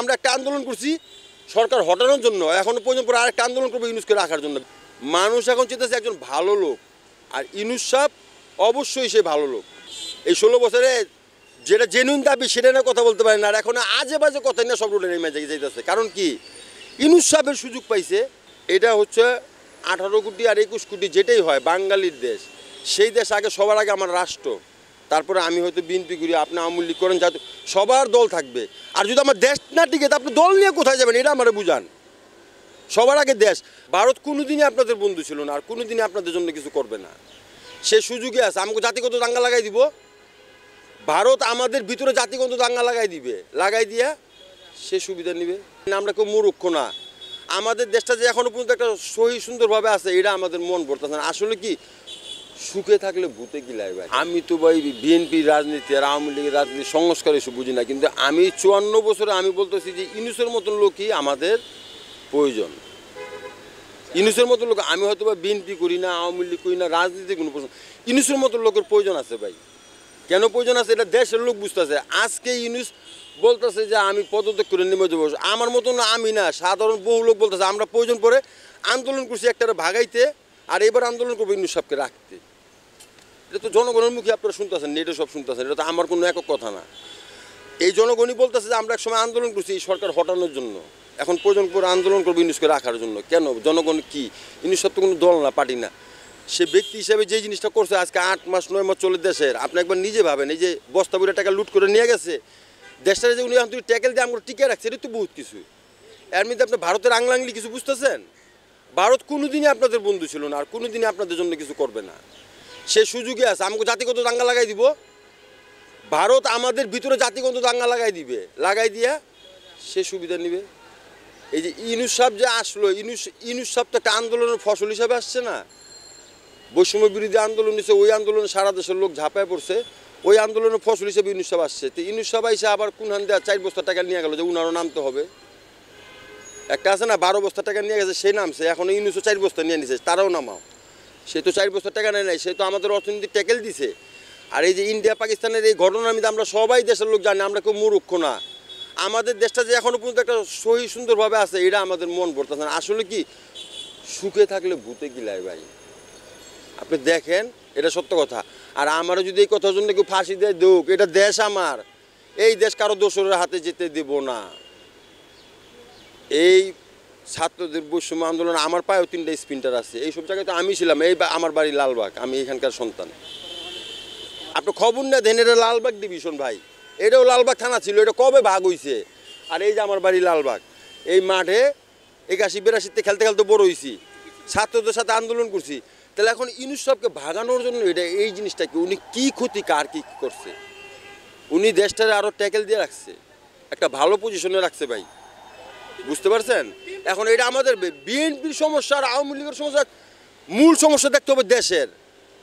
আমরা একটা আন্দোলন করছি সরকার হটানোর জন্য, এখনো পর্যন্ত আরেকটা আন্দোলন করবো ইউনূসকে রাখার জন্য। মানুষ এখন চেতেছে একজন ভালো লোক, আর ইউনূস সাহেব অবশ্যই সে ভালো লোক। এই 16 বছরে যেটা জেনুইন দাবি সেটা না কথা বলতে পারে না, আর এখন আজে বাজে কথা না সব রোডে নেমে যাইতেছে। কারণ কি, ইউনূস সাহেবের সুযোগ পাইছে। এটা হচ্ছে 18 কোটি আর 21 কোটি যেটাই হয় বাঙালির দেশ, সেই দেশ আগে সবার আগে আমার রাষ্ট্র, তারপরে আমি হয়তো বিএনপি করি, আপনি আওয়ামী লীগ করেন, যাতে সবার দল থাকবে। আর যদি আমার দেশ না টিকে তা আপনি দল নিয়ে কোথায় যাবেন, এটা আমার বুঝান। সবার আগে দেশ। ভারত কোনোদিনই আপনাদের বন্ধু ছিল না, আর কোনোদিনই আপনাদের জন্য কিছু করবে না। সে সুযোগে আছে, আমাকে জাতিগত দাঙ্গা লাগাই দিব। ভারত আমাদের ভিতরে জাতিগত দাঙ্গা লাগাই দিবে, লাগাই দিয়া সে সুবিধা নিবে। আমরা কেউ মূর্খ না। আমাদের দেশটা যে এখনো পর্যন্ত একটা সহি সুন্দরভাবে আছে, এটা আমাদের মন ভরতেছে না। আসলে কি, সুখে থাকলে ভূতে গিলায় ভাই। আমি তো ভাই বিএনপি রাজনীতি আর আওয়ামী লীগের রাজনীতি সংস্কার এসব বুঝি না, কিন্তু আমি 54 বছরে আমি বলতেছি যে ইউনূসের মতন লোকই আমাদের প্রয়োজন। ইউনূসের মতো লোক, আমি হয়তো বা বিএনপি করি না, আওয়ামী লীগ করি না, রাজনীতি কোনো প্রশ্ন, ইউনূসের মতো লোকের প্রয়োজন আছে ভাই। কেন প্রয়োজন আছে এটা দেশের লোক বুঝতেছে। আজকে ইউনূস বলতেছে যে আমি পদত্যাগ করে নেমে যাবো, আমার মতো না, আমি না, সাধারণ বহু লোক বলতেছে আমরা প্রয়োজন পরে আন্দোলন করছি একটা ভাগাইতে, আর এবার আন্দোলন করবো ইউনূস সাহেবকে রাখতে। এটা তো জনগণের মুখে আপনারা শুনতেছেন, নেটে সব শুনতেছেন, এটা তো আমার কোনো একক কথা না। এই জনগণই বলতেছে যে আমরা এক সময় আন্দোলন করছি এই সরকার হটানোর জন্য, এখন প্রয়োজন পরে আন্দোলন করবো ইউনূসকে রাখার জন্য। কেন, জনগণ কি, ইউনূস সাহেব তো কোনো দল না, পার্টি না। সে ব্যক্তি হিসেবে যে জিনিসটা করছে আজকে 8 মাস 9 মাস চলে দেশের, আপনি একবার নিজে ভাবেন, এই যে বস্তা বইটা টাকা লুট করে নিয়ে গেছে দেশটারে, যে উনি এখন ট্যাকেল দিয়ে আমরা টিকে রাখছে, এটা তো বহুত কিছু। এর মধ্যে আপনি ভারতের আংলাংলি কিছু বুঝতেছেন। ভারত কোনোদিনই আপনাদের বন্ধু ছিল না, আর কোনোদিনই আপনাদের জন্য কিছু করবে না। সে সুযোগে আছে, আমাকে জাতিগত দাঙ্গা লাগাই দিব। ভারত আমাদের ভিতরে জাতিগত দাঙ্গা লাগাই দিবে, লাগাই দিয়া সে সুবিধা নিবে। এই যে ইউনূস সাহেব যে আসলো, ইউনূস সাহেব তো একটা আন্দোলনের ফসল হিসাবে আসছে না। বৈষম্য বিরোধী আন্দোলন হচ্ছে, ওই আন্দোলনে সারা দেশের লোক ঝাঁপায় পড়ছে, ওই আন্দোলনের ফসল হিসেবে ইউনূস সাহেব আসছে। তো ইউনূস সাহেব এসে আবার কোন হান দেওয়া 4 বস্তা টাকা নিয়ে গেল, যে উনারও নামতে হবে। একটা আছে না 12 বস্তা টাকা নিয়ে গেছে, সে নামছে, এখন ইউনূসও 4 বস্তা নিয়ে নিছে, তারাও নামাও। সে তো 4 বস্তা টাকা নেয় নাই, সে তো আমাদের অর্থনীতি ট্যাকেল দিছে। আর এই যে ইন্ডিয়া পাকিস্তানের এই ঘটনার মধ্যে আমরা সবাই দেশের লোক জানি, আমরা কেউ মূর্খ না। আমাদের দেশটা যে এখনো পর্যন্ত একটা সহি সুন্দরভাবে আছে, এটা আমাদের মন ভরতেছে না। আসলে কি, সুখে থাকলে ভূতে গিলায় ভাই। আপনি দেখেন, এটা সত্য কথা। আর আমারও যদি এই কথার জন্য কেউ ফাঁসি দেয় দেখ, এটা দেশ আমার, এই দেশ কারো দোসরের হাতে যেতে দেব না। এই ছাত্রদের বৈষম্য আন্দোলন, আমার পায়েও 3টা স্প্রিন্টার আছে, এইসব জায়গায় তো আমি ছিলাম। এই আমার বাড়ি লালবাগ, আমি এখানকার সন্তান। আপনি খবর না দেন, এটা লালবাগ ডিভিশন ভাই, এটাও লালবাগ থানা ছিল, এটা কবে ভাগ হয়েছে। আর এই যে আমার বাড়ি লালবাগ, এই মাঠে 81-82-তে খেলতে খেলতে বড় হয়েছি, ছাত্রদের সাথে আন্দোলন করছি। তাহলে এখন ইউনূস সাহেবকে ভাগানোর জন্য এটা এই জিনিসটা কি, উনি কী ক্ষতি কার কী করছে? উনি দেশটারে আরও ট্যাকেল দিয়ে রাখছে, একটা ভালো পজিশনে রাখছে ভাই, বুঝতে পারছেন? এখন এটা আমাদের বিএনপির সমস্যা আর আওয়ামী লীগের সমস্যা, মূল সমস্যা দেখতে হবে দেশের।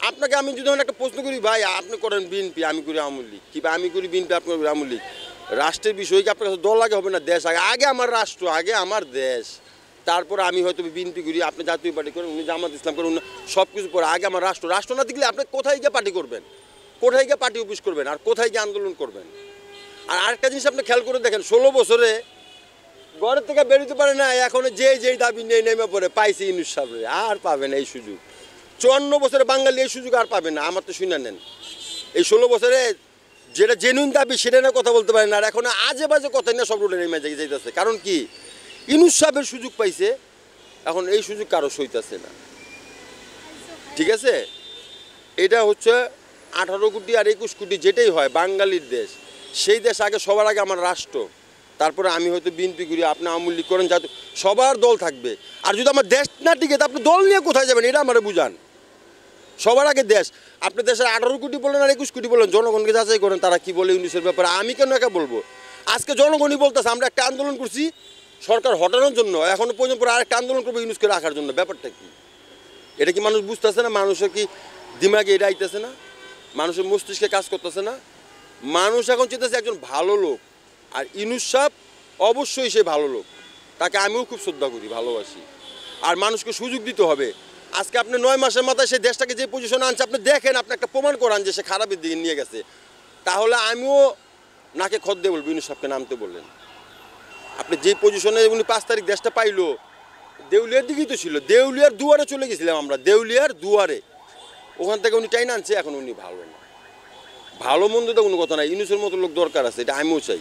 আপনাকে আমি যদি একটা প্রশ্ন করি, ভাই আপনি করেন বিএনপি, আমি করি আওয়ামী লীগ, কিংবা আমি করি বিএনপি, আপনি করি আওয়ামী লীগ, রাষ্ট্রের বিষয় কি আপনার কাছে দল আগে হবে না দেশ আগে? আগে আমার রাষ্ট্র, আগে আমার দেশ, তারপর আমি হয়তো বিএনপি করি, আপনি জাতীয় পার্টি করেন, উনি জামাত ইসলাম করেন, সব কিছু পরে আগে আমার রাষ্ট্র। রাষ্ট্র না দেখলে আপনি কোথায় গিয়ে পার্টি করবেন, কোথায় গিয়ে পার্টি অফিস করবেন, আর কোথায় গিয়ে আন্দোলন করবেন? আর আরেকটা জিনিস আপনি খেয়াল করে দেখেন, 16 বছরে ঘরের থেকে বেরোতে পারে না, এখন যেই দাবি নেই নেমে পড়ে, পাইছে ইউনূস সাহেব, আর পাবে না এই সুযোগ। 54 বছরে বাঙালি এই সুযোগ আর পাবে না, আমার তো শুনে নেন। এই 16 বছরে যেটা জেনুইন দাবি সেটা না কথা বলতে পারে না, আর এখন আজে বাজে কথা না সব রোডে নেমে যাইতেছে। কারণ কি, ইউনূস সাহেবের সুযোগ পাইছে, এখন এই সুযোগ কারো সইতেছে না। ঠিক আছে, এটা হচ্ছে 18 কোটি আর 21 কোটি যেটাই হয় বাঙালির দেশ, সেই দেশ আগে সবার আগে আমার রাষ্ট্র, তারপরে আমি হয়তো বিএনপি করি, আপনি আওয়ামী লীগ করেন, যাতে সবার দল থাকবে। আর যদি আমার দেশ না টিকে তা আপনি দল নিয়ে কোথায় যাবেন, এটা আমার বুঝান। সবার আগে দেশ। আপনি দেশের 18 কোটি বলেন আর 21 কোটি বলেন, জনগণকে যাচাই করেন তারা কি বলে ইউনূসের ব্যাপারে। আমি কেন একা বলবো? আজকে জনগণই বলতেছে আমরা একটা আন্দোলন করছি সরকার হটানোর জন্য, এখনো পর্যন্ত আরেকটা আন্দোলন করবো ইউনূসকে রাখার জন্য। ব্যাপারটা কি, এটা কি মানুষ বুঝতেছে না? মানুষের কি দিমাগে এটা আইতেছে না? মানুষের মস্তিষ্কে কাজ করতেছে না? মানুষ এখন চেতেছে একজন ভালো লোক, আর ইউনূস সাহেব অবশ্যই সে ভালো লোক, তাকে আমিও খুব শ্রদ্ধা করি, ভালোবাসি। আর মানুষকে সুযোগ দিতে হবে। আজকে আপনি 9 মাসের মাথায় সে দেশটাকে যে পজিশনে আনছে, আপনি দেখেন, আপনি একটা প্রমাণ করান যে সে খারাপের দিকে নিয়ে গেছে, তাহলে আমিও নাকে খত দিয়ে বলবো ইউনূস সাহেবকে নামতে বললেন। আপনি যে পজিশনে উনি 5 তারিখ দেশটা পাইলো, দেউলিয়ার দিকেই তো ছিল, দেউলিয়ার দুয়ারে চলে গেছিলাম আমরা, দেউলিয়ার দুয়ারে। ওখান থেকে উনি টাইন আনছে, এখন উনি ভালো না। ভালো মন্দ তো কোনো কথা নাই, ইউনুসের মতো লোক দরকার আছে, এটা আমিও চাই।